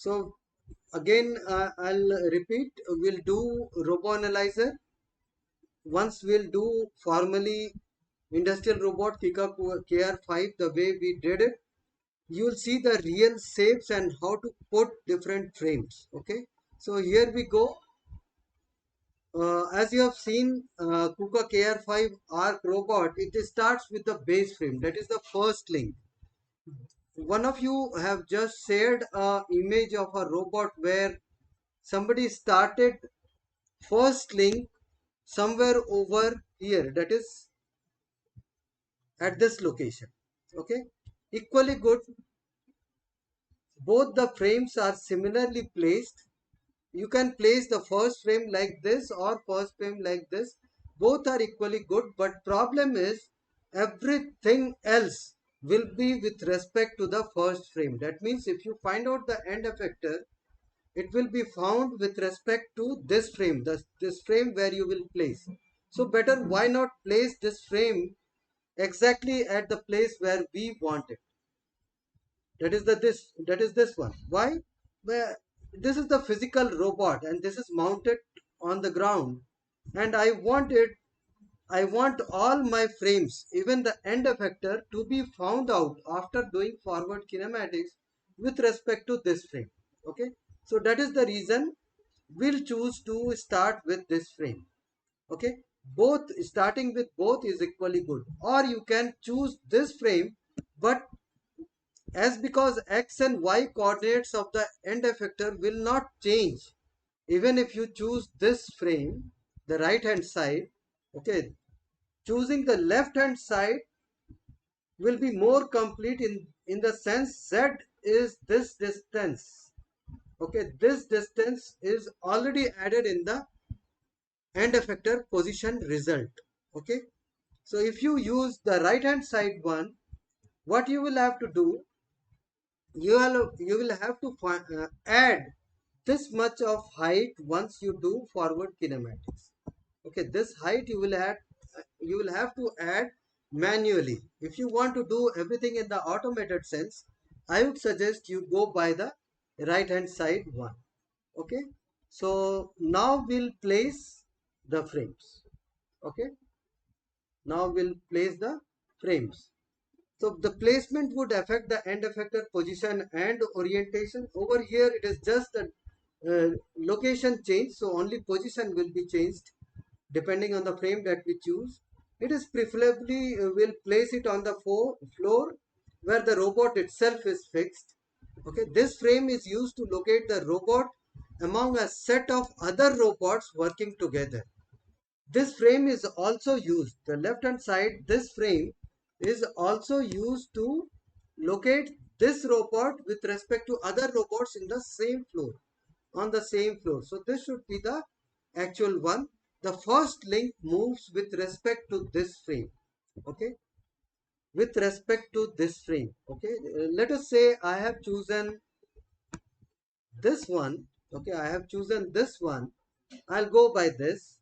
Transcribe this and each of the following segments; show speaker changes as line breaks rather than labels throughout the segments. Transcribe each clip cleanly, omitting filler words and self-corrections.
So again, I'll repeat, we'll do robo analyzer. Once we'll do formally industrial robot KICA KR5 the way we did it, you'll see the real shapes and how to put different frames. Okay, so here we go. As you have seen, KUKA KR5 ARC robot, it starts with the base frame. That is the first link. One of you have just shared a image of a robot where somebody started first link somewhere over here. That is at this location. Okay, equally good. Both the frames are similarly placed. You can place the first frame like this or first frame like this. Both are equally good, but problem is everything else will be with respect to the first frame. That means if you find out the end effector, it will be found with respect to this frame, this frame where you will place. So better why not place this frame exactly at the place where we want it. That is this one. Why? Well, this is the physical robot and this is mounted on the ground, and I want all my frames, even the end effector, to be found out after doing forward kinematics with respect to this frame. Okay, so that is the reason we'll choose to start with this frame. Okay, both starting with both is equally good, or you can choose this frame, but as because x and y coordinates of the end effector will not change even if you choose this frame, the right hand side. Okay, choosing the left hand side will be more complete in the sense z is this distance. Okay, this distance is already added in the end effector position result. Okay, so if you use the right hand side one, what you will have to do, you will have to add this much of height once you do forward kinematics. Okay, this height you will have to add manually. If you want to do everything in the automated sense, I would suggest you go by the right hand side one. Okay, so now we'll place the frames. Okay, now we'll place the frames. So the placement would affect the end effector position and orientation. Over here it is just a location change, so only position will be changed depending on the frame that we choose. It is preferably will place it on the floor where the robot itself is fixed. Okay, this frame is used to locate the robot among a set of other robots working together. This frame is also used, the left hand side, this frame is also used to locate this robot with respect to other robots in the same floor, on the same floor. So this should be the actual one. The first link moves with respect to this frame. Okay, with respect to this frame. Okay, let us say I have chosen this one. Okay, I have chosen this one. I'll go by this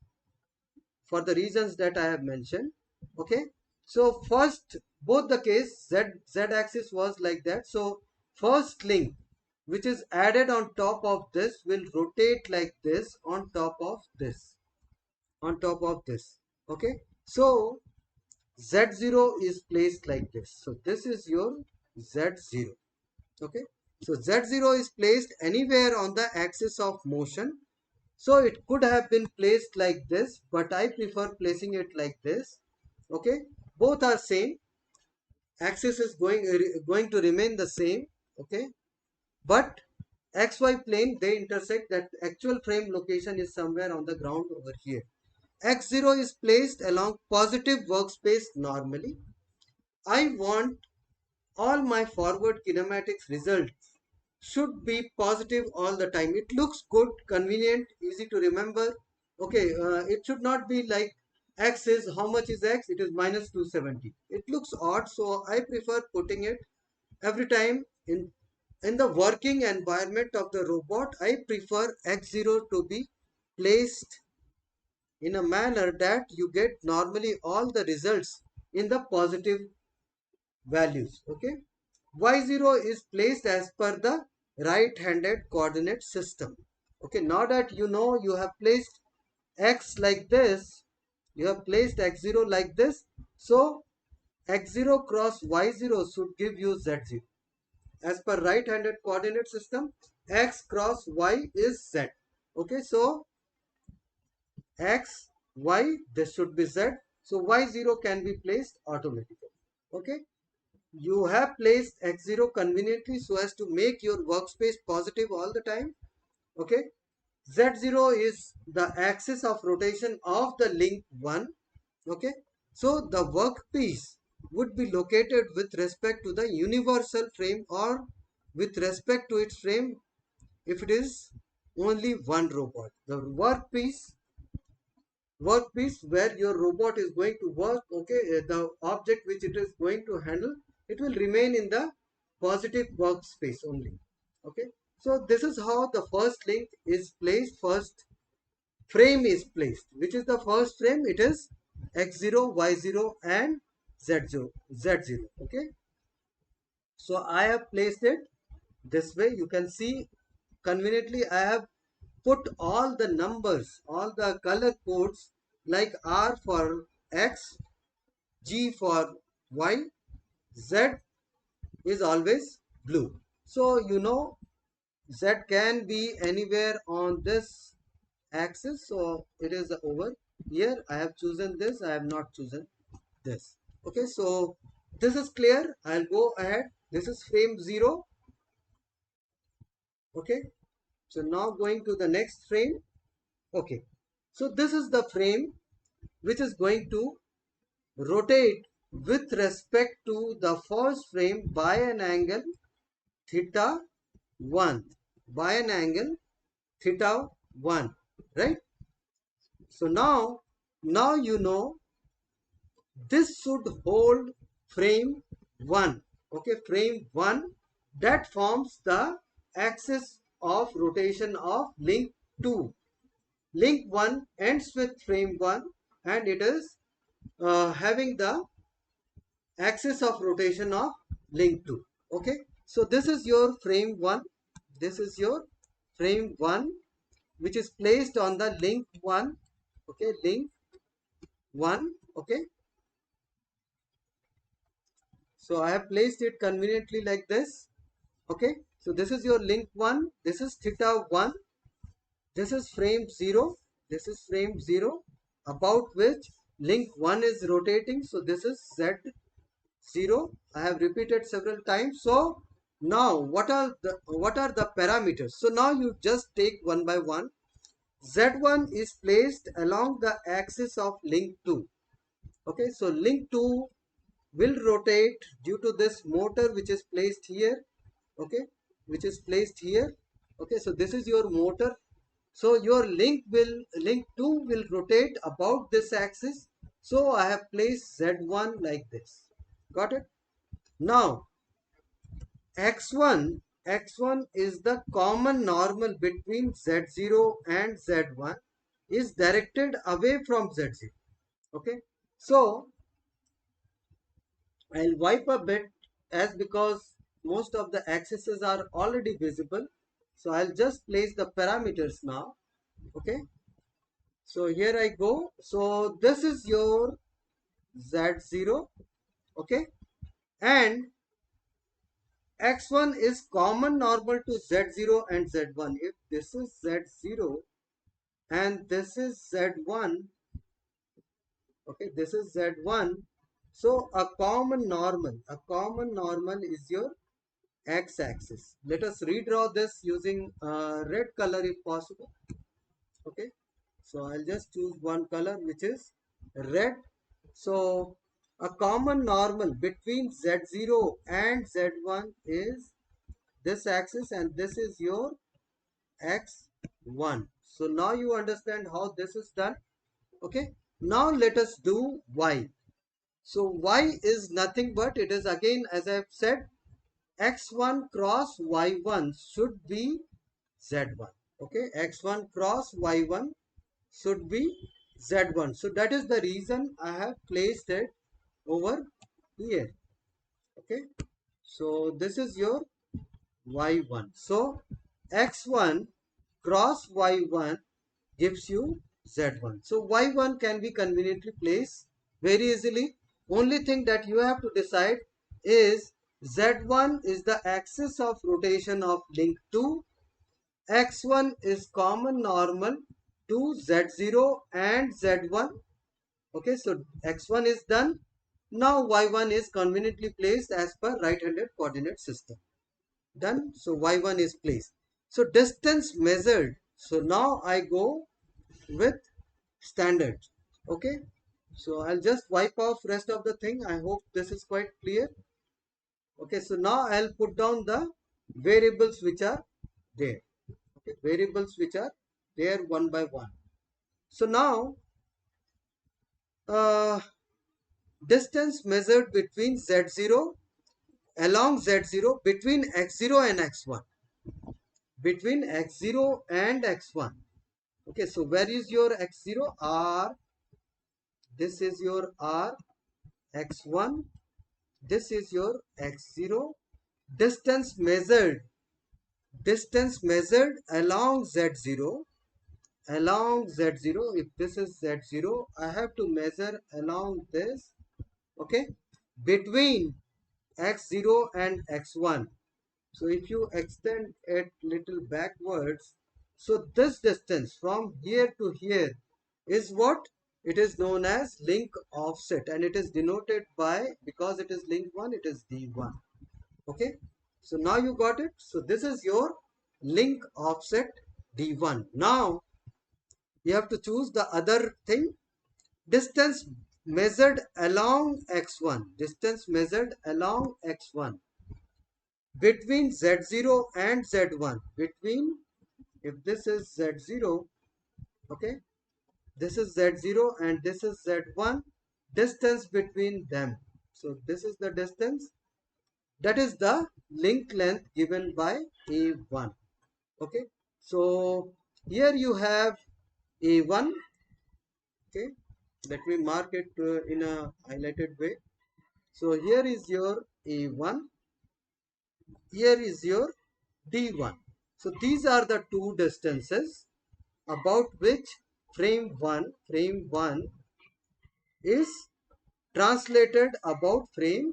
for the reasons that I have mentioned. Okay, so first, both the case z axis was like that. So first link which is added on top of this will rotate like this on top of this, on top of this. Okay, so z0 is placed like this. So this is your z0. Okay, so z0 is placed anywhere on the axis of motion. So it could have been placed like this, but I prefer placing it like this. Okay, both are same. Axis is going to remain the same. Okay, but XY plane they intersect. That actual frame location is somewhere on the ground over here. X0 is placed along positive workspace normally. I want all my forward kinematics results should be positive all the time. It looks good, convenient, easy to remember. Okay, it should not be like x is, how much is x? It is minus 270. It looks odd, so I prefer putting it every time in the working environment of the robot. I prefer x0 to be placed in a manner that you get normally all the results in the positive values. Okay, y0 is placed as per the right-handed coordinate system. Okay, now that you know you have placed x like this, you have placed x0 like this, so x0 cross y0 should give you z0. As per right-handed coordinate system, x cross y is z. Okay, so x, y, this should be z. So y0 can be placed automatically. Okay, you have placed x0 conveniently so as to make your workspace positive all the time. Okay, z0 is the axis of rotation of the link 1. Okay, so the workpiece would be located with respect to the universal frame or with respect to its frame if it is only one robot. The workpiece where your robot is going to work, okay, the object which it is going to handle, it will remain in the positive workspace only. Okay, so this is how the first link is placed, first frame is placed. Which is the first frame? It is x0, y0 and z0. Okay, so I have placed it this way. You can see conveniently I have put all the numbers, all the color codes like R for X, G for Y, Z is always blue. So you know Z can be anywhere on this axis. So it is over here. I have chosen this. I have not chosen this. Okay, so this is clear. I'll go ahead. This is frame 0. Okay, so now going to the next frame. Okay, so this is the frame which is going to rotate with respect to the first frame by an angle theta 1, by an angle theta 1, right? So now you know this should hold frame 1. Okay, frame 1 that forms the axis of rotation of link 2. Link 1 ends with frame 1 and it is having the axis of rotation of link 2. Okay, so this is your frame 1. This is your frame 1 which is placed on the link 1. Okay, link 1. Okay, so I have placed it conveniently like this. Okay, so this is your link 1. This is theta 1. This is frame 0. This is frame 0 about which link 1 is rotating. So this is z0. I have repeated several times. So now what are the parameters? So now you just take one by one. Z1 is placed along the axis of link 2. Okay, so link 2 will rotate due to this motor which is placed here. Okay, which is placed here. Okay, so this is your motor. So your link 2 will rotate about this axis. So I have placed Z1 like this. Got it? Now x1 is the common normal between Z0 and Z1 is directed away from Z0. Okay, so I'll wipe a bit as because most of the axes are already visible. So I'll just place the parameters now. Okay, so here I go. So this is your Z0. Okay, and x1 is common normal to Z0 and Z1. If this is Z0 and this is Z1, okay, this is Z1. So a common normal is your x-axis. Let us redraw this using red color if possible. Okay, so I'll just choose one color which is red. So a common normal between Z0 and Z1 is this axis and this is your x1. So now you understand how this is done. Okay, now let us do y. So y is nothing but it is again as I have said x1 cross y1 should be z1. Okay, x1 cross y1 should be z1. So that is the reason I have placed it over here. Okay, so this is your y1. So x1 cross y1 gives you z1. So y1 can be conveniently placed very easily. Only thing that you have to decide is z1 is the axis of rotation of link 2. x1 is common normal to z0 and z1. Okay, so x1 is done. Now y1 is conveniently placed as per right-handed coordinate system. Done. So y1 is placed. So distance measured. So now I go with standard. Okay, so I'll just wipe off rest of the thing. I hope this is quite clear. Okay, so now I'll put down the variables which are there. Okay, variables which are there one by one. So now uh, distance measured between z0 along z0 between x0 and x1, between x0 and x1. Okay, so where is your x0? R. This is your R. X1. This is your x0. Distance measured along z0, along z0. If this is z0, I have to measure along this. Okay, between x0 and x1. So if you extend it little backwards, so this distance from here to here is what? It is known as link offset, and it is denoted by, because it is link 1, it is d1. Okay, so now you got it. So this is your link offset d1. Now you have to choose the other thing. Distance measured along x1, distance measured along x1 between z0 and z1, between, if this is z0, okay, this is z0 and this is z1, distance between them. So this is the distance, that is the link length given by a1. Okay, so here you have a1. Okay, let me mark it in a highlighted way. So here is your a1, here is your d1. So these are the two distances about which frame 1 is translated about frame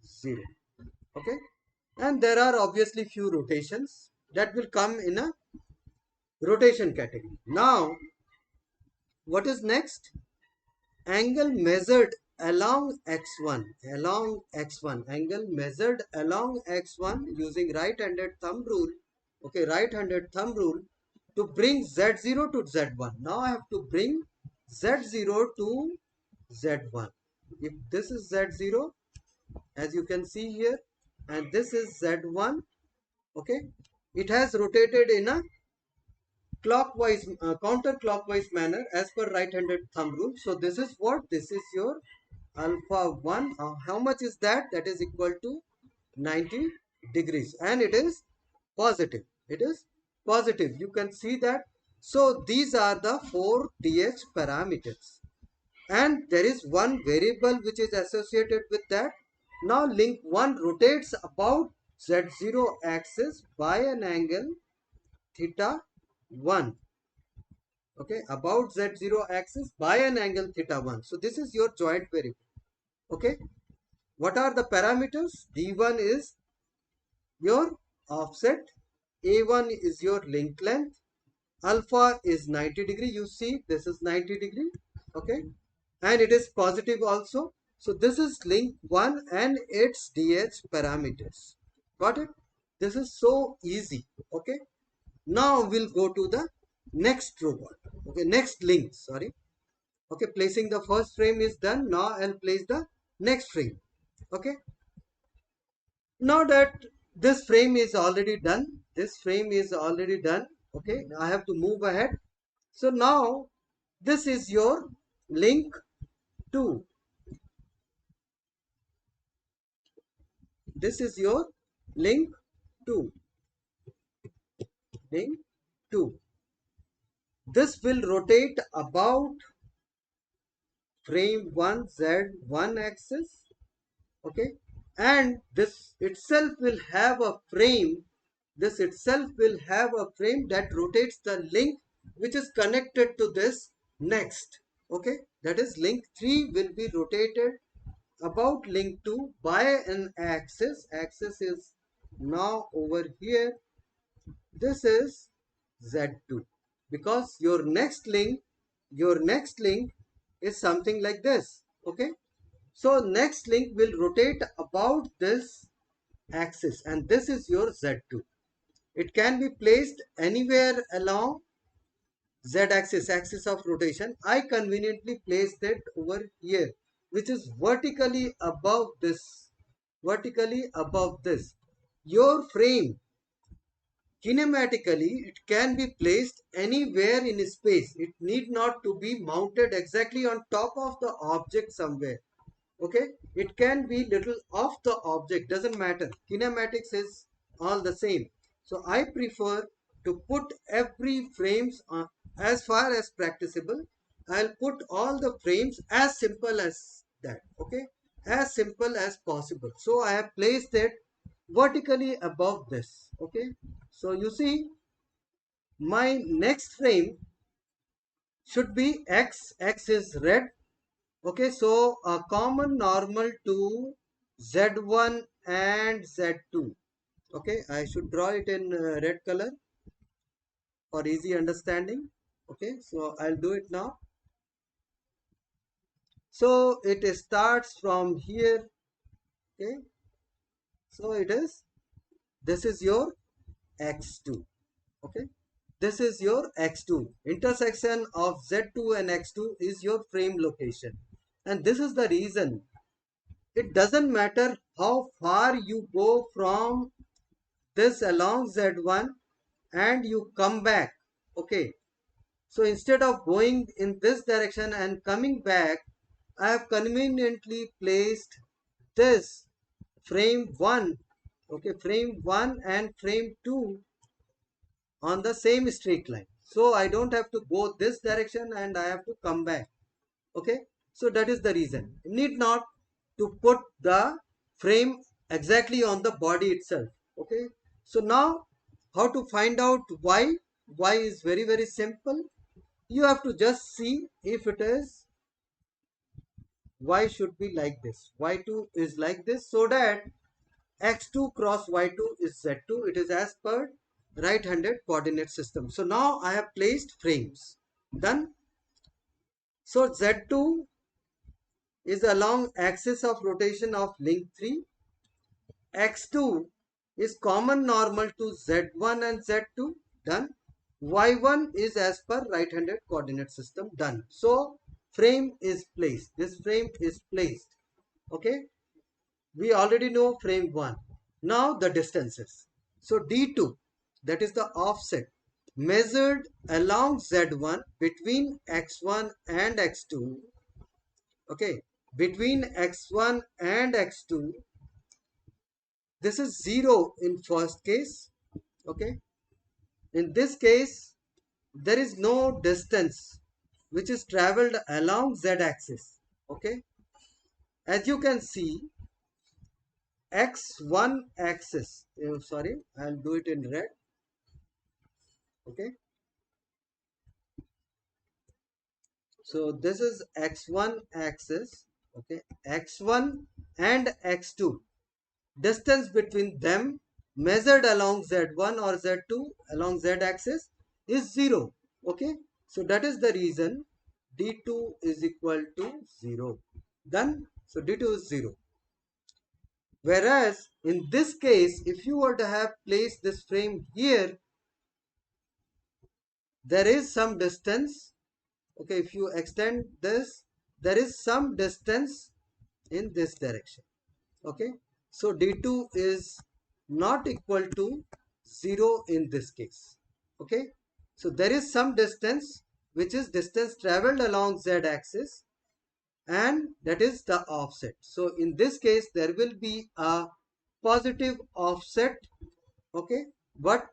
0. Okay, and there are obviously few rotations that will come in a rotation category. Now what is next? Angle measured along x1, angle measured along x1 using right-handed thumb rule. Okay, right-handed thumb rule to bring z0 to z1. Now I have to bring z0 to z1. If this is z0, as you can see here, and this is z1, okay, it has rotated in a clockwise, counterclockwise manner as per right-handed thumb rule. So this is what? This is your alpha 1. How much is that? That is equal to 90 degrees, and it is positive. It is positive. You can see that. So these are the 4 TH parameters, and there is one variable which is associated with that. Now link 1 rotates about z0 axis by an angle theta 1. Okay, about z0 axis by an angle theta 1. So this is your joint variable. Okay, what are the parameters? D1 is your offset, A1 is your link length, alpha is 90 degree. You see this is 90 degree. Okay, and it is positive also. So this is link 1 and its DH parameters. Got it? This is so easy. Okay, now we'll go to the next robot. Okay, next link, sorry. Okay, placing the first frame is done. Now I'll place the next frame. Okay, now that this frame is already done, okay, I have to move ahead. So now this is your link 2. This is your link 2. Link 2. This will rotate about frame 1 Z1 axis. Okay, and this itself will have a frame this itself will have a frame that rotates the link which is connected to this next. Okay, that is link 3 will be rotated about link 2 by an axis. Axis is now over here. This is Z2, because your next link is something like this. Okay, so next link will rotate about this axis, and this is your Z2. It can be placed anywhere along z-axis, axis of rotation. I conveniently placed it over here, which is vertically above this. Vertically above this. Your frame, kinematically, it can be placed anywhere in space. It need not to be mounted exactly on top of the object somewhere. Okay, it can be little off the object, doesn't matter. Kinematics is all the same. So I prefer to put every frames as far as practicable. I'll put all the frames as simple as that. Okay, as simple as possible. So I have placed it vertically above this. Okay, so you see my next frame should be x is red. Okay, so a common normal to Z1 and Z2. Okay, I should draw it in red color for easy understanding. Okay, so I'll do it now. So it starts from here. Okay, so this is your X2. Okay, this is your X2. Intersection of Z2 and X2 is your frame location. And this is the reason. It doesn't matter how far you go from this along Z1 and you come back. Okay, so instead of going in this direction and coming back, I have conveniently placed this frame 1, okay, frame 1 and frame 2 on the same straight line. So I don't have to go this direction and I have to come back. Okay, so that is the reason. You need not to put the frame exactly on the body itself. Okay, so now how to find out y is very simple. You have to just see if it is y should be like this, y2 is like this, so that x2 cross y2 is z2. It is as per right-handed coordinate system. So now I have placed frames done. So z2 is along axis of rotation of link 3. X2 is common normal to Z1 and Z2. Done. Y1 is as per right-handed coordinate system. Done. So frame is placed. This frame is placed. Okay. We already know frame 1. Now the distances. So D2, that is the offset, measured along Z1 between X1 and X2. Okay, between X1 and X2, this is 0 in first case. Okay, in this case there is no distance which is traveled along z-axis. Okay, as you can see, x1 axis, sorry, I'll do it in red. Okay, so this is x1 axis. Okay, x1 and x2, distance between them measured along z1 or z2 along z-axis is 0. Okay, so that is the reason d2 is equal to 0. Done. So d2 is 0. Whereas in this case, if you were to have placed this frame here, there is some distance. Okay, if you extend this, there is some distance in this direction. Okay, so d2 is not equal to 0 in this case. Okay, so there is some distance which is distance traveled along z-axis, and that is the offset. So in this case there will be a positive offset. Okay, but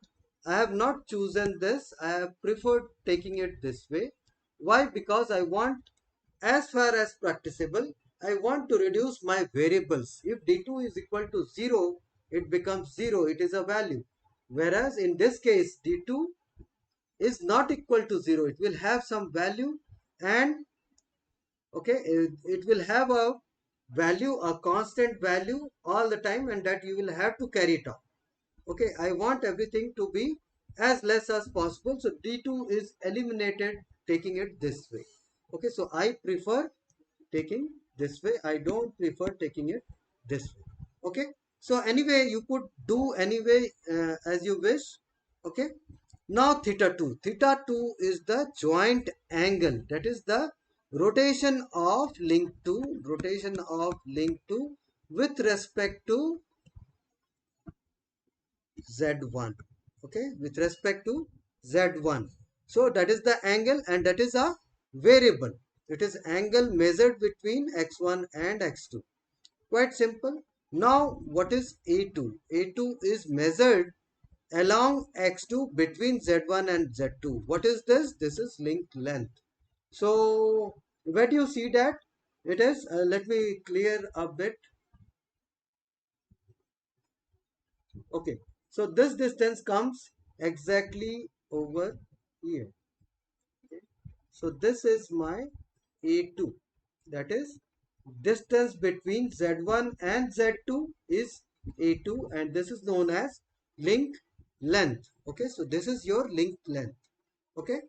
I have not chosen this. I have preferred taking it this way. Why? Because I want, as far as practicable, I want to reduce my variables. If d2 is equal to 0, it becomes 0. It is a value. Whereas in this case d2 is not equal to 0. It will have some value, and okay, it will have a value, a constant value all the time, and that you will have to carry it out. Okay, I want everything to be as less as possible, so d2 is eliminated taking it this way. Okay, so I prefer taking this way, I don't prefer taking it this way. Okay, so anyway, you could do anyway, as you wish. Okay, now theta 2, theta 2 is the joint angle, that is the rotation of link 2, rotation of link 2 with respect to z1. Okay, with respect to z1. So that is the angle, and that is a variable. It is angle measured between x1 and x2. Quite simple. Now what is a2? A2 is measured along x2 between z1 and z2. What is this? This is link length. So where do you see that? It is, let me clear a bit. Okay, so this distance comes exactly over here. Okay. So this is my A2. That is, distance between Z1 and Z2 is A2, and this is known as link length. Okay, so this is your link length. Okay,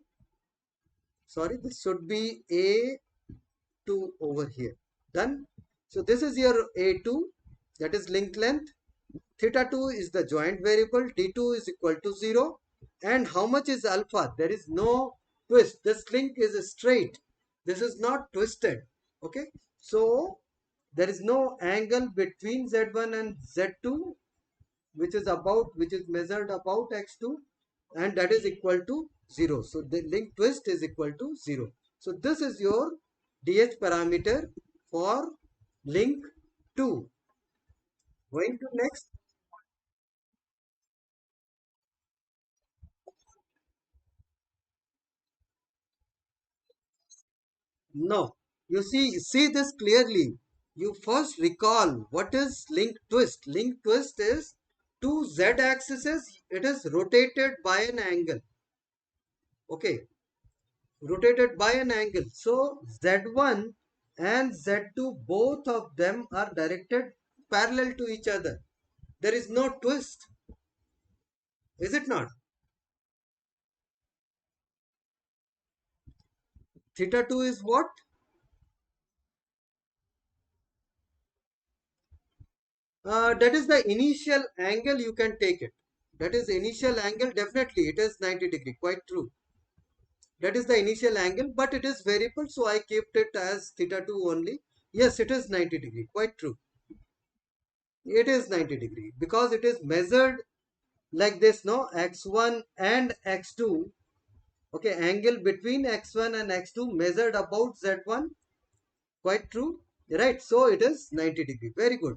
sorry, this should be A2 over here. Done. So this is your A2, that is link length. Theta 2 is the joint variable, d2 is equal to 0. And how much is alpha? There is no twist. This link is straight. This is not twisted. Okay. So there is no angle between z1 and z2 which is measured about x2, and that is equal to 0. So the link twist is equal to 0. So this is your DH parameter for link 2. Going to next. No, you see this clearly. You first recall what is link twist. Link twist is two z axes. It is rotated by an angle. Okay, rotated by an angle. So z1 and z2, both of them are directed parallel to each other. There is no twist, is it not? Theta 2 is what? That is the initial angle, you can take it. That is the initial angle, definitely it is 90 degree, quite true. That is the initial angle, but it is variable, so I kept it as theta 2 only. Yes, it is 90 degree, quite true. It is 90 degree because it is measured like this, no? X1 and X2. Okay, angle between X1 and X2 measured about Z1. Quite true. Right, so it is 90 degree. Very good.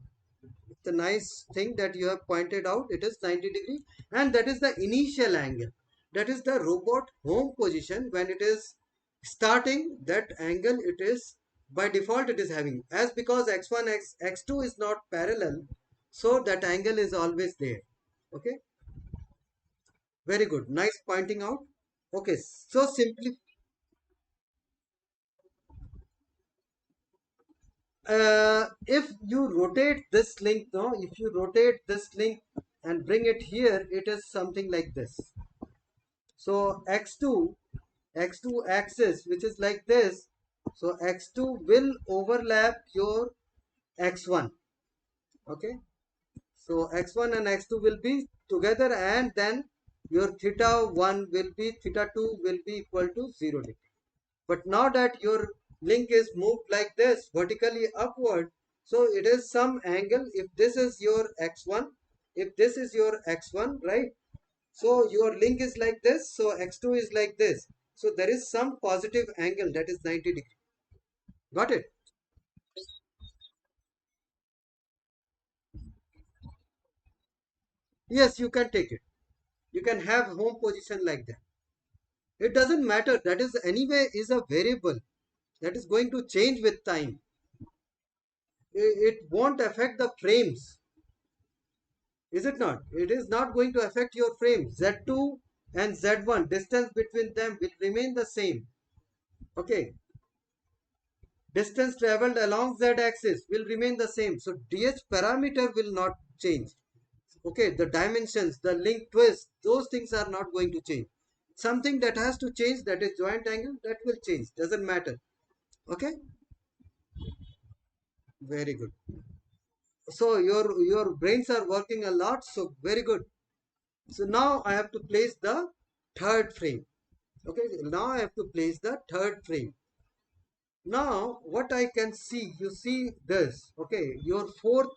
It's a nice thing that you have pointed out. It is 90 degree, and that is the initial angle. That is the robot home position when it is starting. That angle, it is by default it is having, as because x1 x2 is not parallel, so that angle is always there. Okay, very good, nice pointing out. Okay, so simply, if you rotate this link, no, if you rotate this link and bring it here, it is something like this. So x2 axis, which is like this, so x2 will overlap your x1. Okay, so x1 and x2 will be together, and then your theta 1 will be, theta 2 will be equal to 0 degree. But now that your link is moved like this vertically upward, so it is some angle. If this is your x1, if this is your x1, right? So your link is like this, so x2 is like this. So there is some positive angle, that is 90 degree. Got it? Yes, you can take it. You can have home position like that. It doesn't matter. That is anyway is a variable that is going to change with time. It won't affect the frames. Is it not? It is not going to affect your frame. Z2 and Z1, distance between them will remain the same. Okay. Distance traveled along Z axis will remain the same. So DH parameter will not change. Okay. The dimensions, the link twist, those things are not going to change. Something that has to change, that is joint angle, that will change. Doesn't matter. Okay. Very good. So your brains are working a lot. So very good. So now I have to place the third frame. Okay, now I have to place the third frame. Now what I can see, you see this. Okay, your fourth.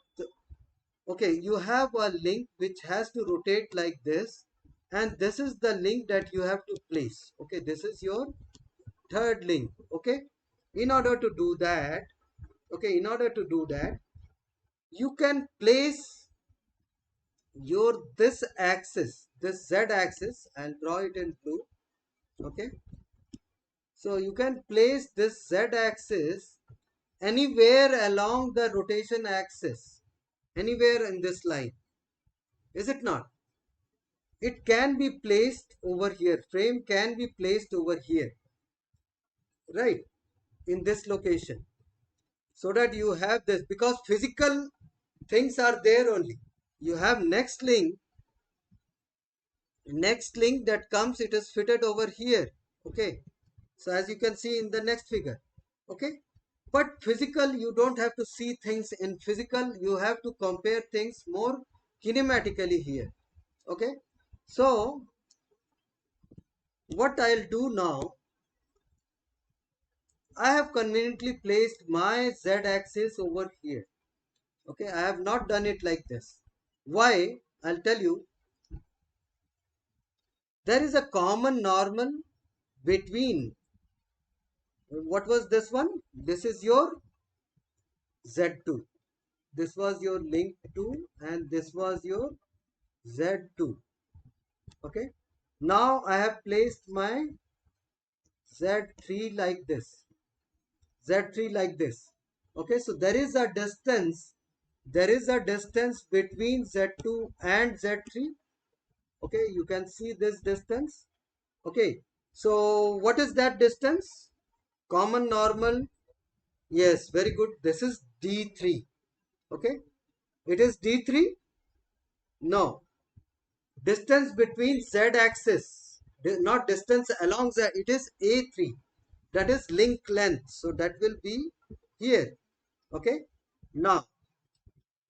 Okay, you have a link which has to rotate like this, and this is the link that you have to place. Okay, this is your third link. Okay, in order to do that, okay, in order to do that, you can place your this axis, this Z axis. I'll draw it in blue. Okay, so you can place this Z axis anywhere along the rotation axis, anywhere in this line. Is it not? It can be placed over here. Frame can be placed over here, right? In this location. So that you have this, because physical things are there only. You have next link that comes, it is fitted over here. Okay. So as you can see in the next figure. Okay. But physical, you don't have to see things in physical. You have to compare things more kinematically here. Okay. So what I'll do now, I have conveniently placed my Z axis over here. Okay. I have not done it like this. Why? I'll tell you. There is a common normal between, what was this one? This is your Z2. This was your link 2 and this was your Z2. Okay. Now I have placed my Z3 like this. Z3 like this. Okay. So there is a distance. There is a distance between Z2 and Z3. Okay. You can see this distance. Okay. So what is that distance? Common normal. Yes. Very good. This is D3. Okay. It is D3. No. Distance between Z axis, not distance along Z, it is A3. That is link length. So that will be here. Okay. Now,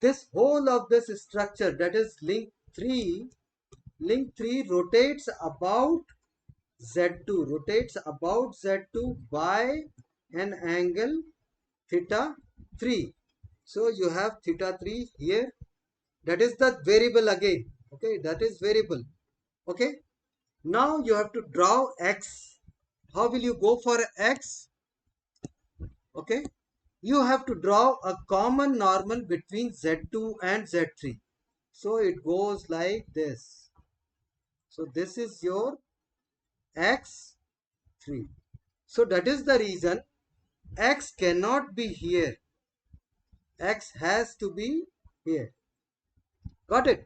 this whole of this structure, that is link 3 rotates about Z2, rotates about Z2 by an angle theta 3. So you have theta 3 here. That is the variable again. Okay, that is variable. Okay. Now you have to draw x. How will you go for x? Okay. You have to draw a common normal between Z2 and Z3. So it goes like this. So this is your x3. So that is the reason x cannot be here. X has to be here. Got it?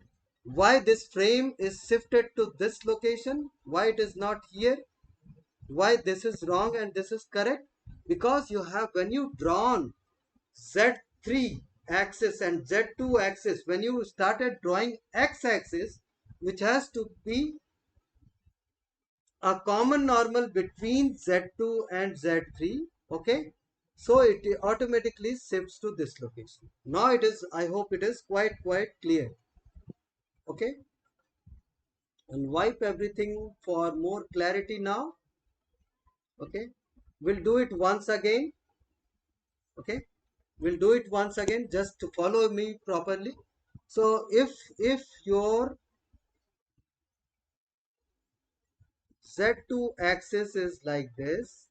Why this frame is shifted to this location? Why it is not here? Why this is wrong and this is correct? Because you have, when you drawn Z3 axis and Z2 axis, when you started drawing x axis, which has to be a common normal between Z2 and Z3, okay, so it automatically shifts to this location. Now it is, I hope it is quite clear. Okay, and wipe everything for more clarity now. Okay, we'll do it once again. Okay, we'll do it once again, just to follow me properly. So if your Z2 axis is like this,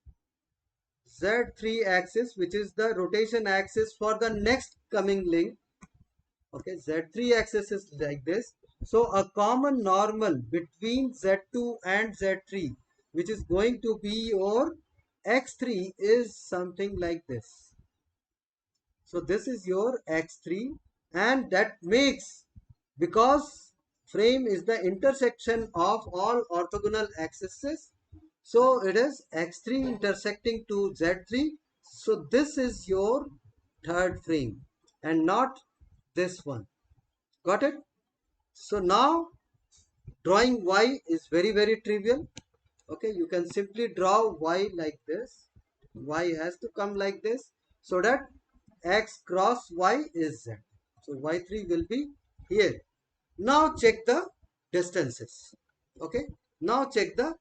Z3 axis, which is the rotation axis for the next coming link, okay, Z3 axis is like this. So a common normal between Z2 and Z3, which is going to be your x3, is something like this. So this is your x3, and that makes because frame is the intersection of all orthogonal axes. So it is x3 intersecting to z3. So this is your third frame and not this one. Got it? So now drawing y is very trivial. Okay, you can simply draw y like this. Y has to come like this so that x cross y is z. So y3 will be here. Now check the distances. Okay, now check the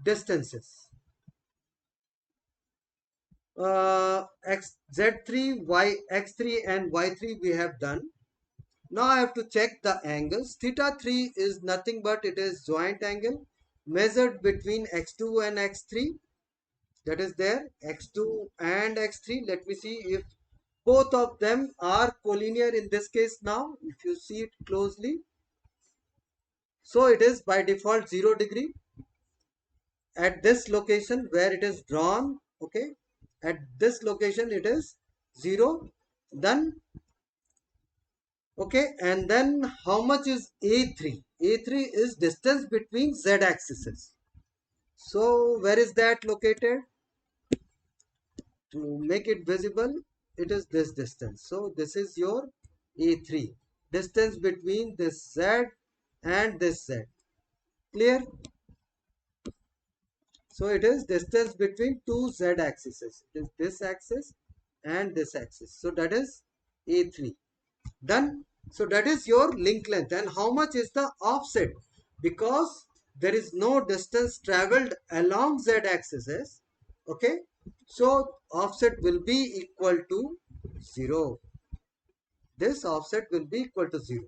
distances. Z3, x3 and y3 we have done. Now I have to check the angles. Theta 3 is nothing but it is joint angle measured between x2 and x3. That is there, x2 and x3. Let me see if both of them are collinear in this case now. If you see it closely. So it is by default 0 degree at this location where it is drawn. Okay. At this location it is 0. Then okay, and then how much is A3? A3 is distance between Z axes. So where is that located? To make it visible, it is this distance. So this is your A3. Distance between this Z and this Z. Clear? So it is distance between two Z axes. It is this axis and this axis. So that is A3. Done. So that is your link length. And how much is the offset? Because there is no distance traveled along z axis. Okay. So offset will be equal to 0. This offset will be equal to 0.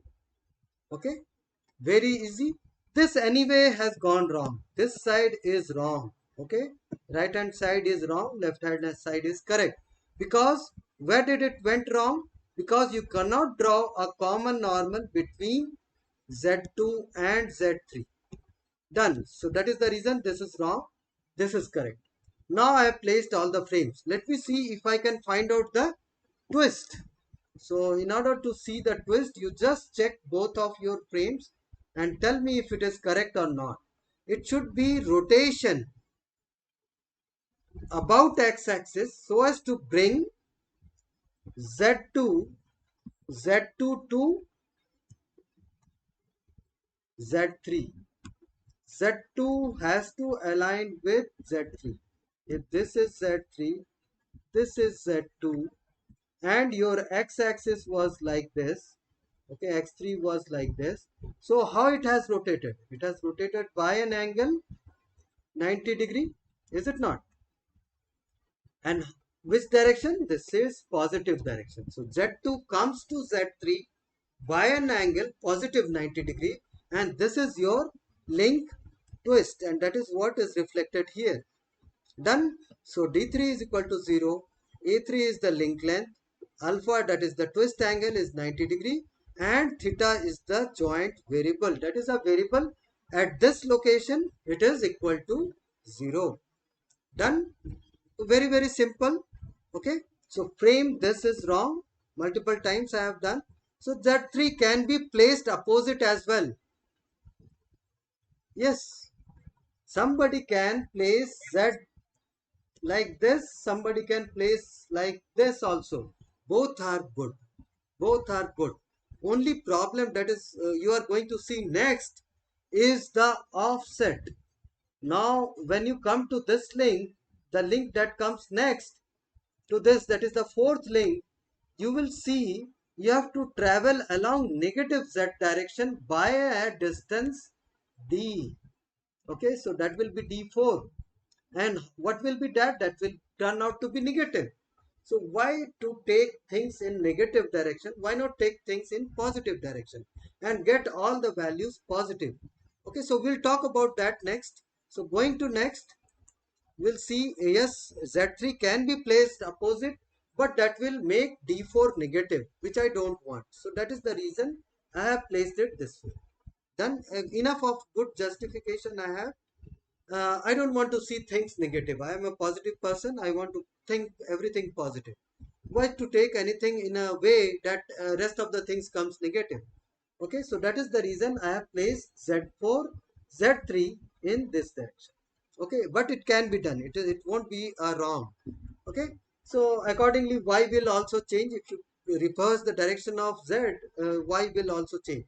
Okay. Very easy. This anyway has gone wrong. This side is wrong. Okay. Right hand side is wrong. Left hand side is correct. Because where did it went wrong? Because you cannot draw a common normal between Z2 and Z3. Done. So that is the reason this is wrong. This is correct. Now I have placed all the frames. Let me see if I can find out the twist. So in order to see the twist, you just check both of your frames and tell me if it is correct or not. It should be rotation about x-axis so as to bring Z2 to Z3. Z2 has to align with Z3. If this is Z3, this is Z2, and your x-axis was like this. Okay, x3 was like this. So how it has rotated? It has rotated by an angle 90 degree, is it not? And which direction? This is positive direction. So Z2 comes to Z3 by an angle positive 90 degree, and this is your link twist, and that is what is reflected here. Done. So D3 is equal to 0. A3 is the link length. Alpha, that is the twist angle, is 90 degree, and theta is the joint variable. That is a variable at this location. It is equal to 0. Done. Very simple. Okay. So frame, this is wrong. Multiple times I have done. So Z3 can be placed opposite as well. Yes. Somebody can place Z like this, somebody can place like this also. Both are good. Both are good. Only problem that is you are going to see next is the offset. Now when you come to this link, the link that comes next to this, that is the fourth link, you will see you have to travel along negative z direction by a distance d. Okay, so that will be d4. And what will be that? That will turn out to be negative. So why to take things in negative direction? Why not take things in positive direction and get all the values positive? Okay, so we'll talk about that next. So going to next, we'll see yes, Z3 can be placed opposite, but that will make D4 negative, which I don't want. So that is the reason I have placed it this way. Then enough of good justification I have. I don't want to see things negative. I am a positive person. I want to think everything positive. Why to take anything in a way that rest of the things comes negative? Okay, so that is the reason I have placed Z4, Z3 in this direction. Okay, but it can be done. It won't be wrong. Okay, so accordingly Y will also change. If you reverse the direction of Z, Y will also change.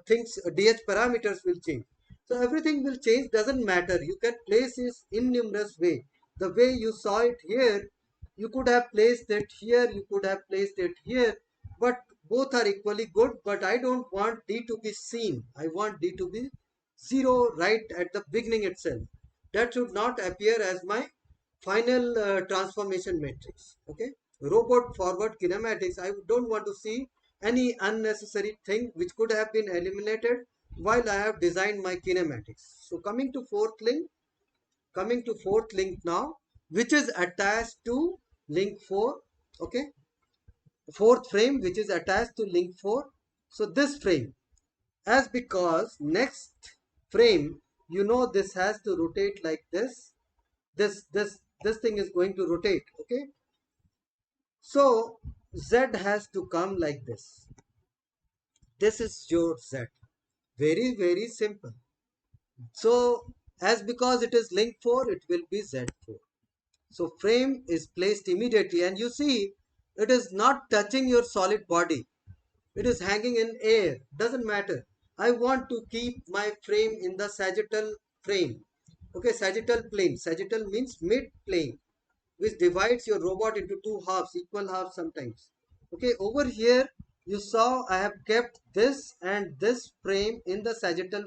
Things DH parameters will change. So everything will change, doesn't matter. You can place this in numerous way. The way you saw it here, you could have placed it here, you could have placed it here, but both are equally good. But I don't want D to be seen. I want D to be 0 right at the beginning itself. That should not appear as my final transformation matrix. Okay, robot forward kinematics, I don't want to see any unnecessary thing which could have been eliminated while I have designed my kinematics. So coming to fourth link now, which is attached to link 4. Okay, fourth frame which is attached to link 4. So this frame, as because next frame, you know, this has to rotate like this. This thing is going to rotate. Okay, so Z has to come like this. This is your Z. Very, very simple. So as because it is link 4, it will be Z4. So frame is placed immediately, and you see it is not touching your solid body. It is hanging in air. Doesn't matter. I want to keep my frame in the sagittal frame. Okay, sagittal plane. Sagittal means mid plane, which divides your robot into two halves, equal halves sometimes. Okay, over here you saw I have kept this and this frame in the sagittal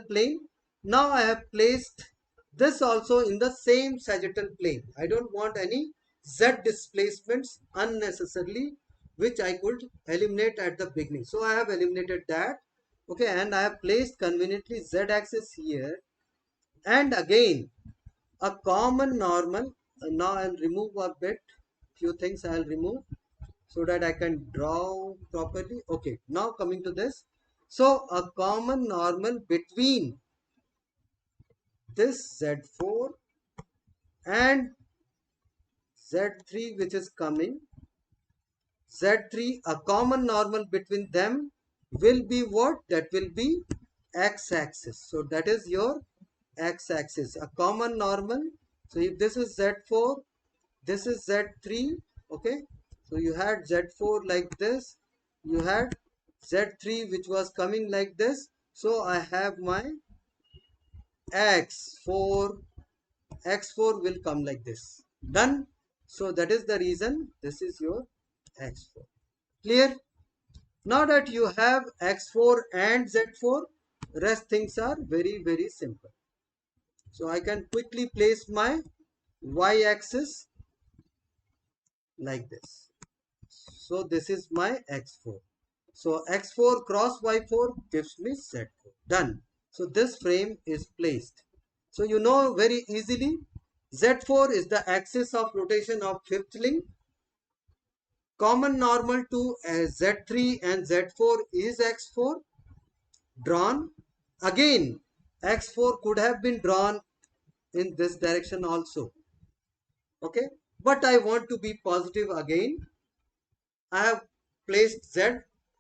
plane. Now I have placed this also in the same sagittal plane. I don't want any Z displacements unnecessarily, which I could eliminate at the beginning. So I have eliminated that. Okay, and I have placed conveniently Z axis here, and again a common normal. Now I'll remove a bit, few things I'll remove so that I can draw properly. Okay, now coming to this, so a common normal between this Z4 and Z3 which is coming, Z3, a common normal between them will be what? That will be x-axis. So that is your x-axis, a common normal. So if this is Z4, this is Z3. Okay, so you had Z4 like this, you had Z3 which was coming like this. So I have my x4, x4 will come like this. Done. So that is the reason this is your x4. Clear? Now that you have x4 and z4, rest things are very, very simple. So I can quickly place my y-axis like this. So this is my x4. So x4 cross y4 gives me z4. Done. So this frame is placed. So you know very easily, z4 is the axis of rotation of fifth link. Common normal to z3 and z4 is x4. Drawn. Again, x4 could have been drawn in this direction also. Okay, but I want to be positive again. I have placed z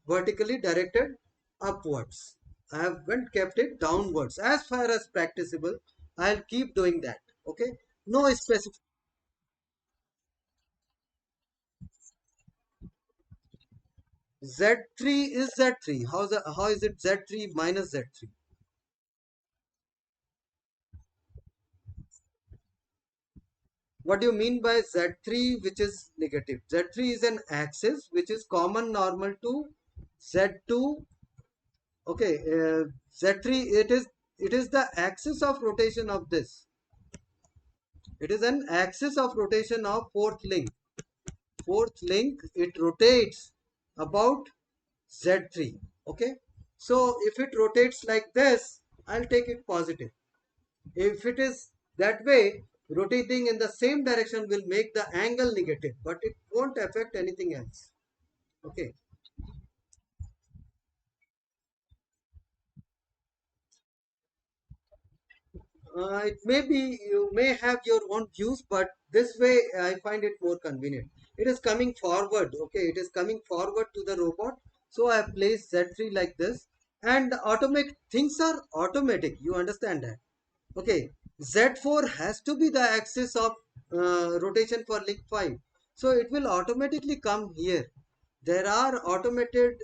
vertically directed upwards. I haven't kept it downwards. As far as practicable, I'll keep doing that. Okay, no specific. Z3 is Z3. How is it Z3 minus Z3? What do you mean by Z3 which is negative? Z3 is an axis which is common normal to Z2. Okay, Z3, it is the axis of rotation of this. It is an axis of rotation of fourth link. Fourth link, it rotates about Z3. Okay, so if it rotates like this, I'll take it positive. If it is that way, rotating in the same direction will make the angle negative, but it won't affect anything else. Okay. It may be you may have your own views, but this way I find it more convenient. It is coming forward. Okay, it is coming forward to the robot. So I have placed Z3 like this, and automatic things are automatic. You understand that? Okay, Z4 has to be the axis of rotation for link 5. So it will automatically come here. There are automated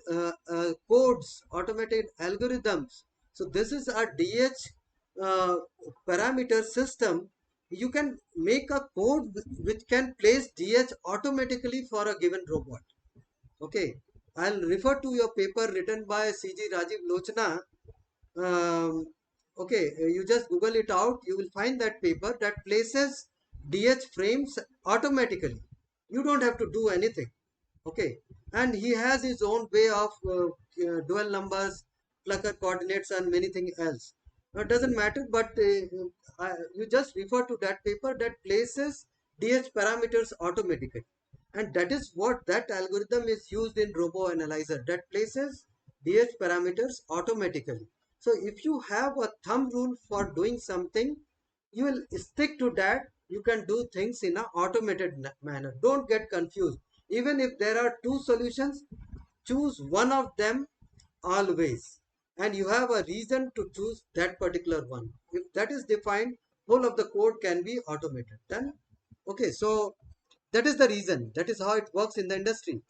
codes, automated algorithms. So this is a DH uh, parameter system. You can make a code which can place DH automatically for a given robot. Okay, I'll refer to your paper written by CG Rajiv Lochana. Okay, you just Google it out. You will find that paper that places DH frames automatically. You don't have to do anything. Okay, and he has his own way of dual numbers, clucker coordinates, and many things else. It doesn't matter, but you just refer to that paper that places DH parameters automatically, and that is what that algorithm is used in robo analyzer, that places DH parameters automatically. So if you have a thumb rule for doing something, you will stick to that. You can do things in an automated manner. Don't get confused. Even if there are two solutions, choose one of them always, and you have a reason to choose that particular one. If that is defined, whole of the code can be automated. Then okay, so that is the reason. That is how it works in the industry.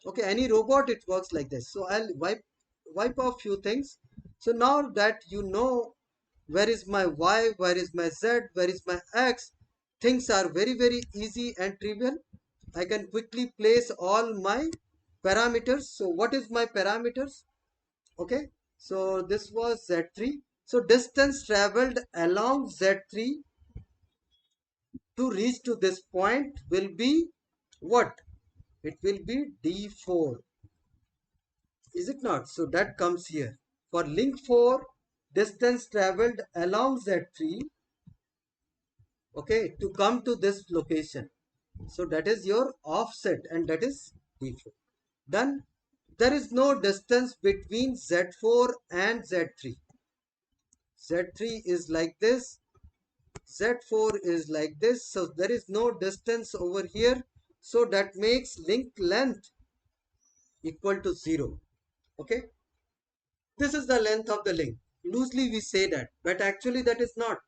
Okay, any robot it works like this. So I'll wipe off few things. So now that you know where is my y, where is my z, where is my x, things are very easy and trivial. I can quickly place all my parameters. So what is my parameters? Okay, so this was z3. So distance traveled along z3 to reach to this point will be what? It will be d4, is it not? So that comes here. For link 4, distance traveled along z3, okay, to come to this location. So that is your offset, and that is d4. Then there is no distance between z4 and z3. Z3 is like this, Z4 is like this. So there is no distance over here. So that makes link length equal to 0. Okay. This is the length of the link. Loosely we say that, but actually that is not.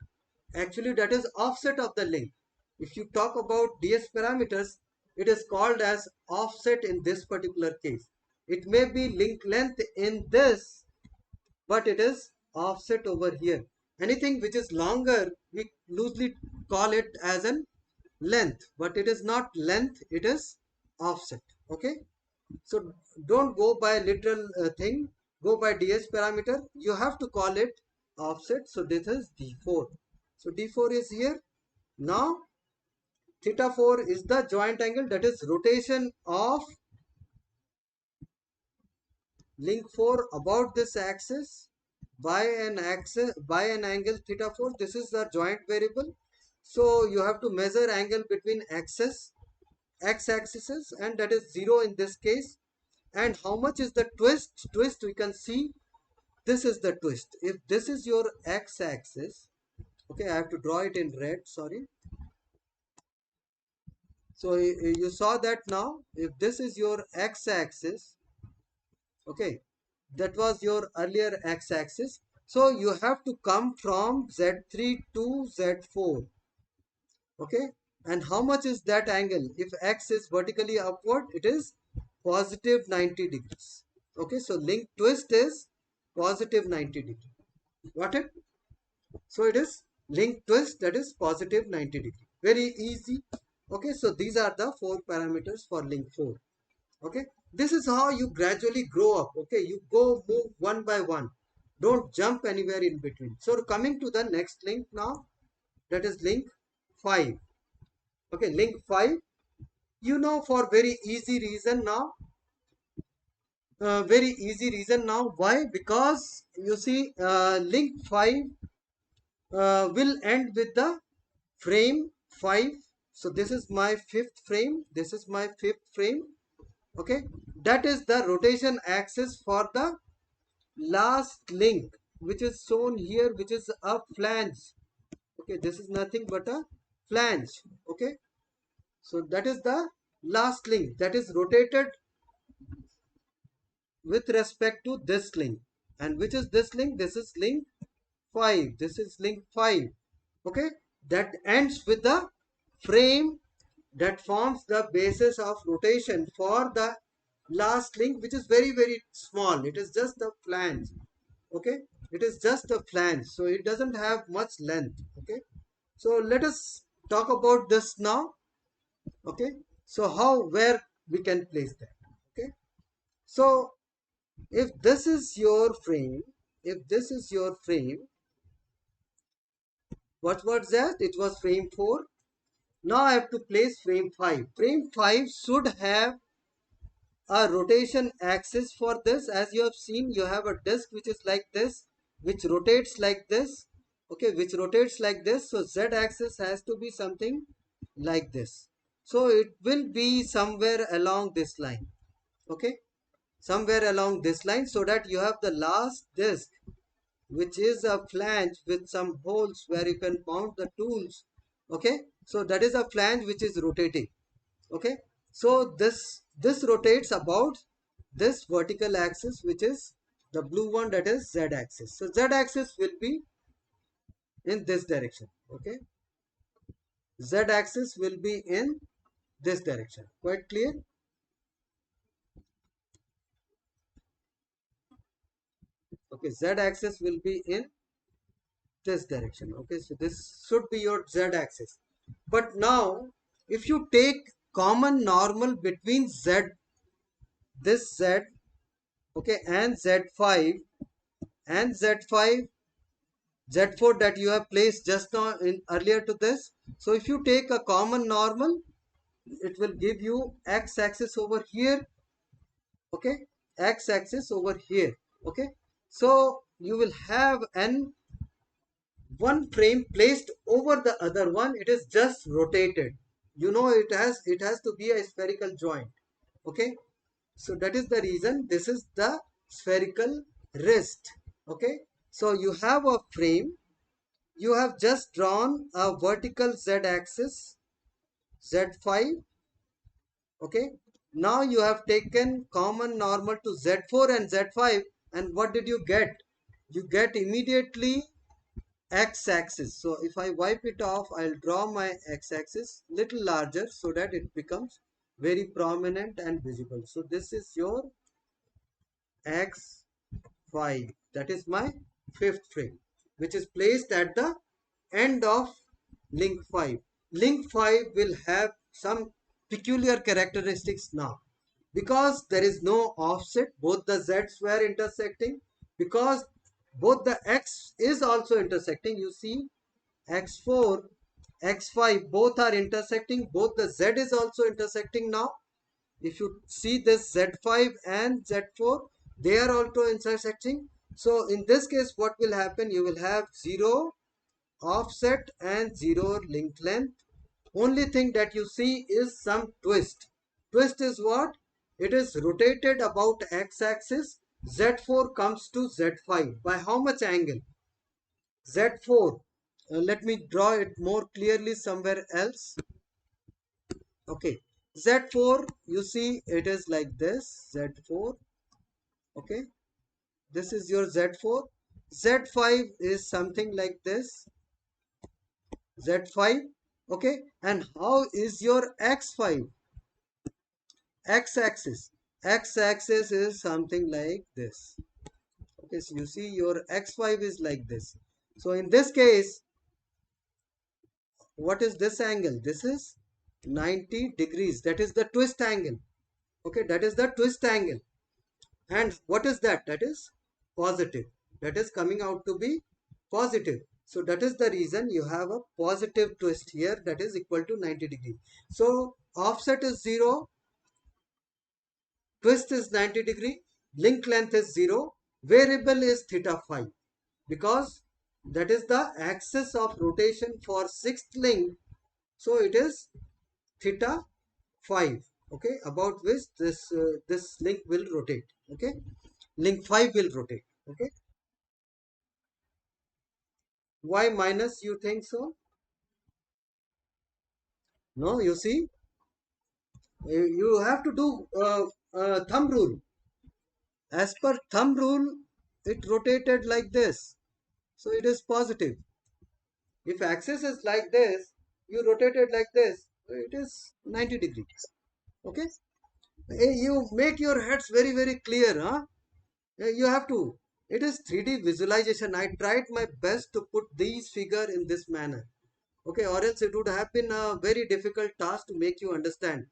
Actually that is offset of the link. If you talk about DS parameters, it is called as offset in this particular case. It may be link length in this, but it is offset over here. Anything which is longer, we loosely call it as an length, but it is not length, it is offset. Okay, so don't go by literal thing, go by ds parameter. You have to call it offset. So this is d4. So d4 is here. Now theta 4 is the joint angle, that is rotation of link 4 about this axis by an angle theta 4. This is the joint variable. So you have to measure angle between axes, x axes, and that is 0 in this case. And how much is the twist? We can see this is the twist. If this is your x axis, okay, I have to draw it in red, sorry. So you saw that. Now if this is your x axis, okay, that was your earlier x axis. So you have to come from z3 to z4. Okay, and how much is that angle? If x is vertically upward, it is positive 90 degrees. Okay, so link twist is positive 90 degree. Got it? So it is link twist, that is positive 90 degree. Very easy. Okay, so these are the 4 parameters for link 4. Okay, this is how you gradually grow up. Okay, you go move one by one. Don't jump anywhere in between. So coming to the next link now, that is link 5. Okay, link 5. You know, for very easy reason now. Very easy reason now. Why? Because you see, link 5 will end with the frame 5. So this is my fifth frame. This is my fifth frame. Okay, that is the rotation axis for the last link, which is shown here, which is a flange. Okay, this is nothing but a flange. Okay, so that is the last link that is rotated with respect to this link. And which is this link? This is link 5. This is link 5. Okay, that ends with the frame that forms the basis of rotation for the last link, which is very very small. It is just a flange. Okay, it is just a flange, so it doesn't have much length. Okay, so let us talk about this now. Okay, so how, where we can place that. Okay, so if this is your frame, if this is your frame, what was that? It was frame 4. Now I have to place frame 5. Frame 5 should have a rotation axis for this. As you have seen, you have a disc which is like this, which rotates like this. Okay, which rotates like this. So z axis has to be something like this. So it will be somewhere along this line. Okay, somewhere along this line, so that you have the last disc which is a flange with some holes where you can mount the tools. Okay, so that is a flange which is rotating. Okay, so this rotates about this vertical axis, which is the blue one, that is z axis. So z axis will be in this direction. Okay, z axis will be in this direction. Quite clear? Okay, z axis will be in this direction. Okay, so this should be your z axis. But now if you take common normal between z, this z, okay, and z5 and z5, z4 that you have placed just now in earlier to this, so if you take a common normal, it will give you x axis over here. Okay, x axis over here. Okay, so you will have an one frame placed over the other one. It is just rotated. You know, it has to be a spherical joint. Okay, so that is the reason this is the spherical wrist. Okay, so you have a frame, you have just drawn a vertical z axis z5. Okay, now you have taken common normal to z4 and z5, and what did you get? You get immediately x-axis. So if I wipe it off, I'll draw my x-axis little larger so that it becomes very prominent and visible. So this is your x5. That is my fifth frame, which is placed at the end of link 5. Link 5 will have some peculiar characteristics now, because there is no offset. Both the z's were intersecting, because both the x is also intersecting. You see, x4, x5 both are intersecting, both the z is also intersecting. Now if you see this z5 and z4, they are also intersecting. So in this case what will happen? You will have 0 offset and 0 link length. Only thing that you see is some twist. Twist is what? It is rotated about x-axis. Z4 comes to Z5 by how much angle? Z4. Let me draw it more clearly somewhere else. Okay, Z4, you see it is like this, Z4. Okay, this is your Z4. Z5 is something like this, Z5. Okay, and how is your X5? X-axis. X-axis is something like this. Okay, so you see your X5 is like this. So in this case, what is this angle? This is 90 degrees. That is the twist angle. Okay, that is the twist angle. And what is that? That is positive. That is coming out to be positive. So that is the reason you have a positive twist here, that is equal to 90 degrees. So offset is 0, twist is 90 degree, link length is 0, variable is theta phi, because that is the axis of rotation for sixth link. So it is theta 5. Okay, about which this link will rotate. Okay, link 5 will rotate. Okay, why minus, you think so? No, you see, you have to do thumb rule. as per thumb rule, it rotated like this, so it is positive. If axis is like this, you rotate it like this, it is 90 degrees. Okay. You make your heads very clear, huh? You have to. It is 3D visualization. I tried my best to put these figure in this manner. Okay, or else it would have been a very difficult task to make you understand.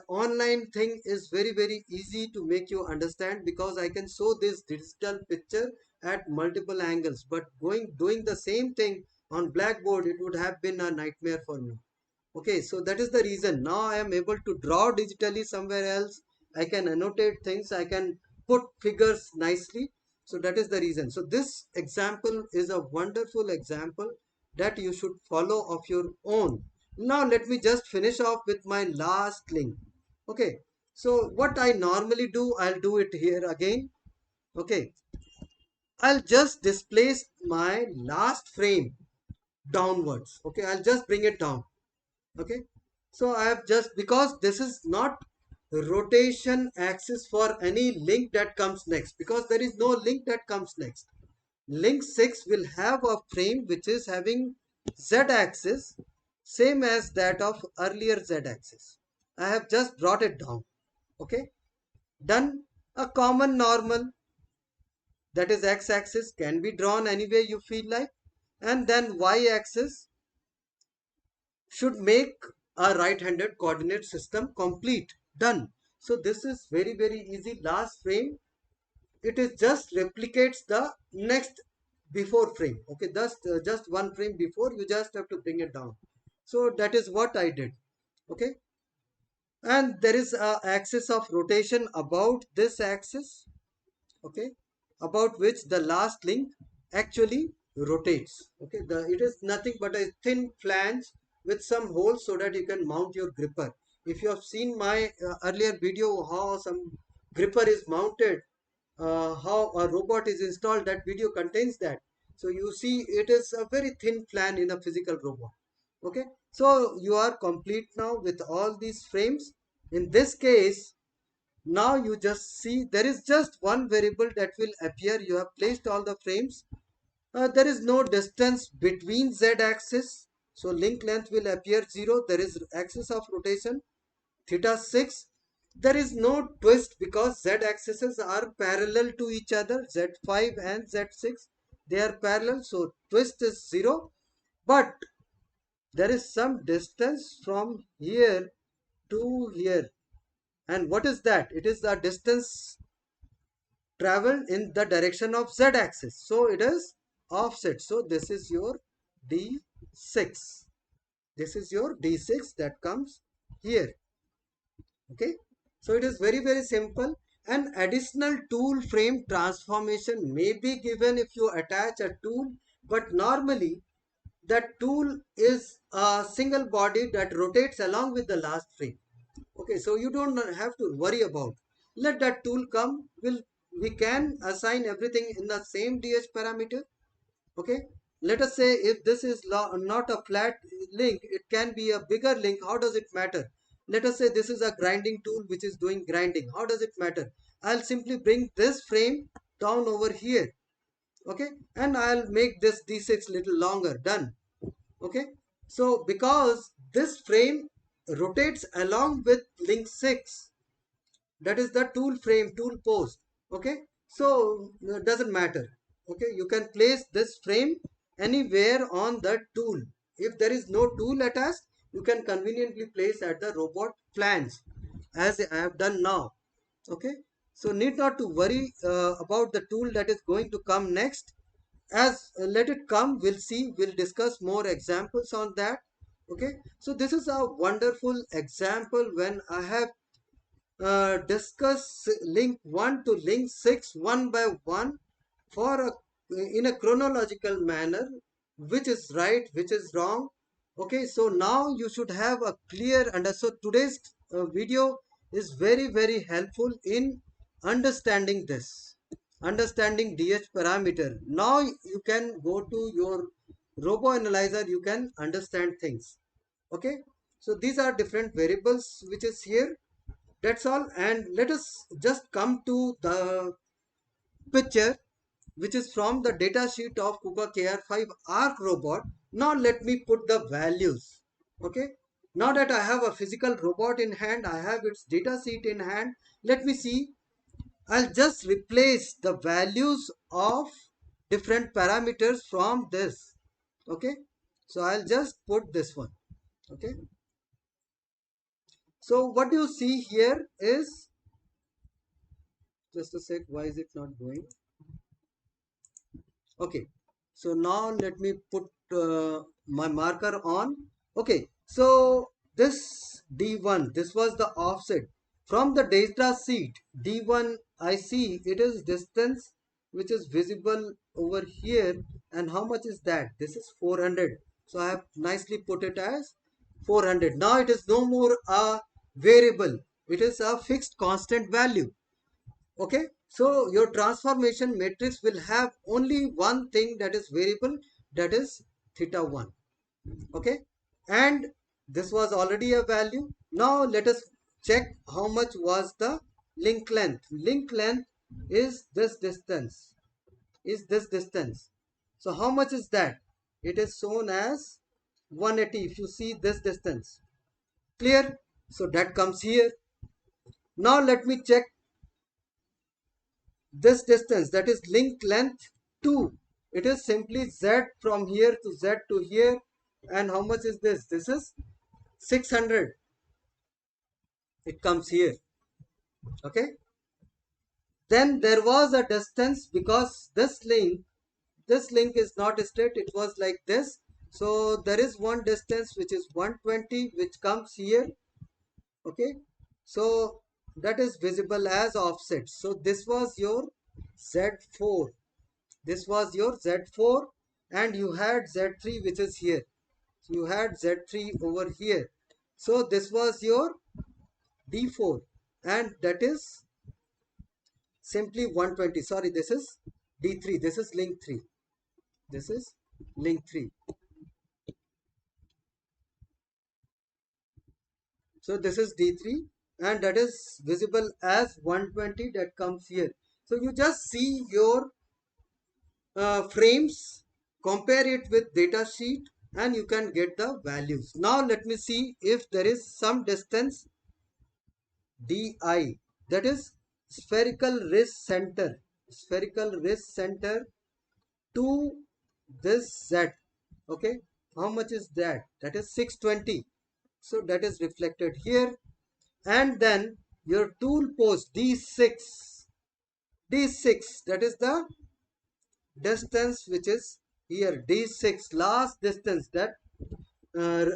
Online thing is very easy to make you understand because I can show this digital picture at multiple angles, but doing the same thing on blackboard, it would have been a nightmare for me. Okay, so that is the reason. Now I am able to draw digitally somewhere else. I can annotate things. I can put figures nicely. So that is the reason. So this example is a wonderful example that you should follow of your own. Now let me just finish off with my last link. Okay, so what I normally do, I'll do it here again. Okay, I'll just displace my last frame downwards. Okay, I'll just bring it down. Okay, so I have just, because this is not rotation axis for any link that comes next, because there is no link that comes next. Link 6 will have a frame which is having z axis same as that of earlier z axis. I have just brought it down. Okay, done. A common normal, that is x axis, can be drawn any way you feel like, and then y axis should make a right-handed coordinate system complete. Done. So this is very easy. Last frame, it is just replicates the next before frame. Okay, just one frame before, you just have to bring it down. So that is what I did. Okay, and there is a axis of rotation about this axis. Okay, about which the last link actually rotates. Okay, it is nothing but a thin flange with some holes so that you can mount your gripper. If you have seen my earlier video how some gripper is mounted, how a robot is installed, that video contains that. So you see it is a very thin flange in a physical robot. Okay, so you are complete now with all these frames. In this case, now you just see there is just one variable that will appear. You have placed all the frames. There is no distance between z axis, so link length will appear 0. There is axis of rotation theta 6. There is no twist because z axes are parallel to each other, z5 and z6, they are parallel, so twist is 0. But there is some distance from here to here, and what is that? It is the distance traveled in the direction of z axis, so it is offset. So this is your d6, this is your d6 that comes here. Okay, so it is very simple. An additional tool frame transformation may be given if you attach a tool, but normally that tool is a single body that rotates along with the last frame. Okay, so you don't have to worry about. Let that tool come. We can assign everything in the same DH parameter. Okay, let us say if this is not a flat link, it can be a bigger link. How does it matter? Let us say this is a grinding tool which is doing grinding. How does it matter? I'll simply bring this frame down over here. Okay, and I'll make this D6 little longer. Done. Okay, so because this frame rotates along with link 6, that is the tool frame, tool post. Okay, so doesn't matter. Okay, you can place this frame anywhere on the tool. If there is no tool attached, you can conveniently place at the robot flange as I have done now. Okay, so need not to worry about the tool that is going to come next. As let it come, we'll see, we'll discuss more examples on that. Okay, so this is a wonderful example when I have discuss link 1 to link 6 one by one for in a chronological manner, which is right, which is wrong. Okay, so now you should have a clear so today's video is very helpful in understanding this, understanding DH parameter. Now you can go to your robo analyzer, you can understand things. Okay, so these are different variables which is here. That's all, and let us just come to the picture which is from the data sheet of KUKA KR5 ARC robot. Now let me put the values. Okay. Now that I have a physical robot in hand, I have its data sheet in hand. Let me see. I'll just replace the values of different parameters from this. Okay. So I'll just put this one. Okay. So what you see here is, just a sec, why is it not going? Okay, so now let me put my marker on. Okay, so this D1, this was the offset from the data sheet. D1, I see it is distance which is visible over here, and how much is that? This is 400. So I have nicely put it as 400. Now it is no more a variable, it is a fixed constant value. Okay, so your transformation matrix will have only one thing that is variable, that is theta 1. Okay, and this was already a value. Now let us check how much was the link length. Link length is this distance, so how much is that? It is shown as 180. If you see this distance, clear? So that comes here. Now let me check this distance, that is link length 2. It is simply z from here to z to here. And how much is this? This is 600. It comes here. Okay, then there was a distance, because this link is not straight, it was like this. So there is one distance which is 120, which comes here. Okay, so that is visible as offset. So this was your z4. This was your Z4, and you had Z3 which is here. So you had Z3 over here. So this was your D4, and that is simply 120. Sorry, this is D3. This is link 3. This is link 3. So this is D3, and that is visible as 120, that comes here. So you just see your frames, compare it with data sheet, and you can get the values. Now let me see if there is some distance di, that is spherical wrist center, to this z. Okay, how much is that? That is 620. So that is reflected here. And then your tool post d6, that is the distance which is here, d6, last distance that uh,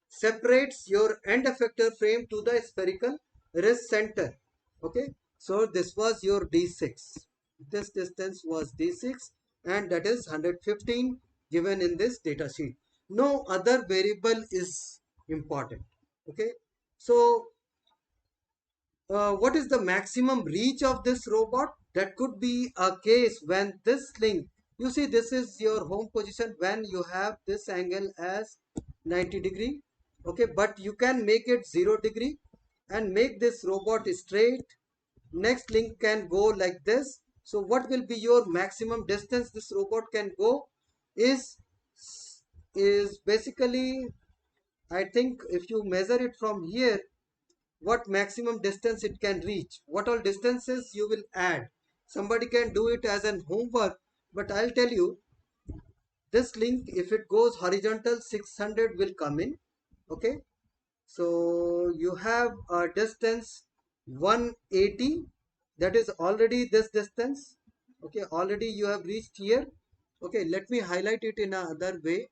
separates your end effector frame to the spherical wrist center. Okay, so this was your d6. This distance was d6, and that is 115 given in this data sheet. No other variable is important. Okay, so what is the maximum reach of this robot? That could be a case when this link, you see this is your home position, when you have this angle as 90°. Okay, but you can make it 0° and make this robot straight. Next link can go like this. So what will be your maximum distance this robot can go is basically, I think if you measure it from here, what maximum distance it can reach, what all distances you will add. Somebody can do it as an homework, but I'll tell you, this link, if it goes horizontal, 600 will come in. Okay, so you have a distance 180, that is already this distance. Okay, already you have reached here. Okay, let me highlight it in another way.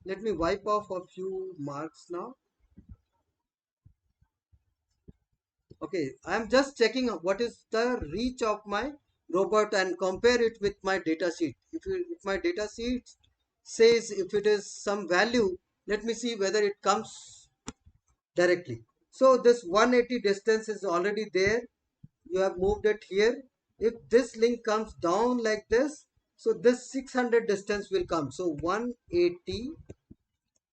Let me wipe off a few marks now. Okay, I am just checking what is the reach of my robot and compare it with my data sheet. If my data sheet says if it is some value, let me see whether it comes directly. So this 180 distance is already there. You have moved it here. If this link comes down like this, so this 600 distance will come. So 180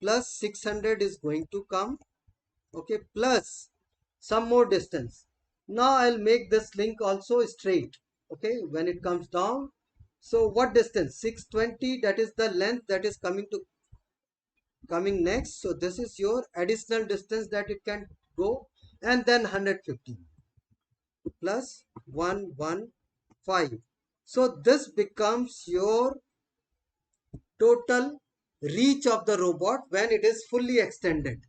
plus 600 is going to come. Okay, plus some more distance. Now I'll make this link also straight. Okay, when it comes down, so what distance? 620, that is the length that is coming next. So this is your additional distance that it can go, and then 150 plus 115. So this becomes your total reach of the robot when it is fully extended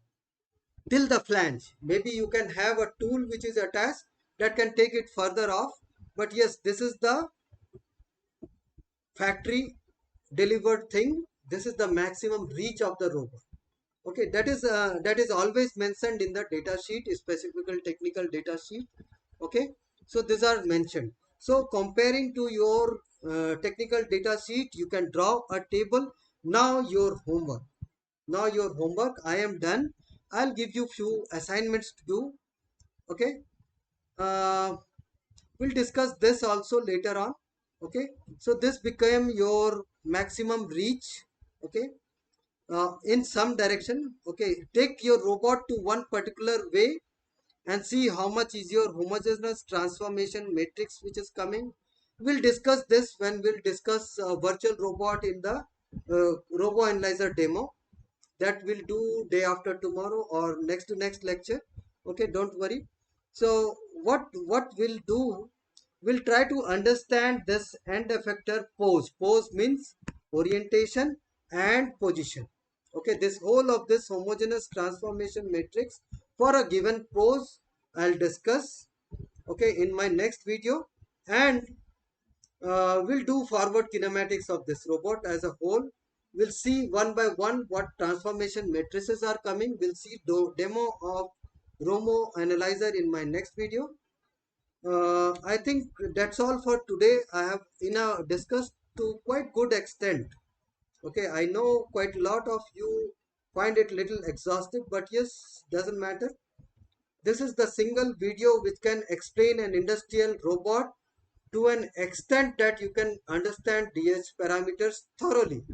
till the flange. Maybe you can have a tool which is attached that can take it further off, but yes, this is the factory delivered thing. This is the maximum reach of the robot. Okay, that is always mentioned in the data sheet, specific technical data sheet. Okay, so these are mentioned. So comparing to your technical data sheet, you can draw a table. Now your homework. Now your homework. I am done. I'll give you few assignments to do. Okay. Uh, we'll discuss this also later on. Okay. So this became your maximum reach. Okay. In some direction. Okay. Take your robot to one particular way and see how much is your homogeneous transformation matrix which is coming. We'll discuss this when we'll discuss virtual robot in the robo analyzer demo that we'll do day after tomorrow or next to next lecture. Okay, don't worry. So what we'll do, we'll try to understand this end effector pose. Pose means orientation and position. Okay, this whole of this homogeneous transformation matrix for a given pose I'll discuss, okay, in my next video. And we'll do forward kinematics of this robot as a whole. We'll see one by one what transformation matrices are coming. We'll see demo of Romo analyzer in my next video. I think that's all for today. I have discussed to quite good extent. Okay, I know quite a lot of you find it little exhaustive, but yes, doesn't matter. This is the single video which can explain an industrial robot to an extent that you can understand DH parameters thoroughly.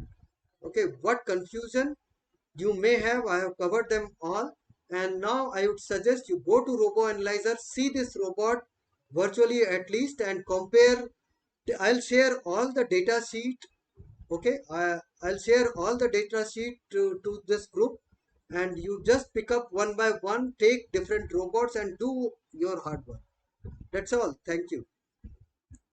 Okay, what confusion you may have, I have covered them all. And now I would suggest you go to Robo Analyzer, see this robot virtually at least, and compare. I'll share all the data sheet. Okay, I'll share all the data sheet to this group, and you just pick up one by one, take different robots and do your hard work. That's all. Thank you.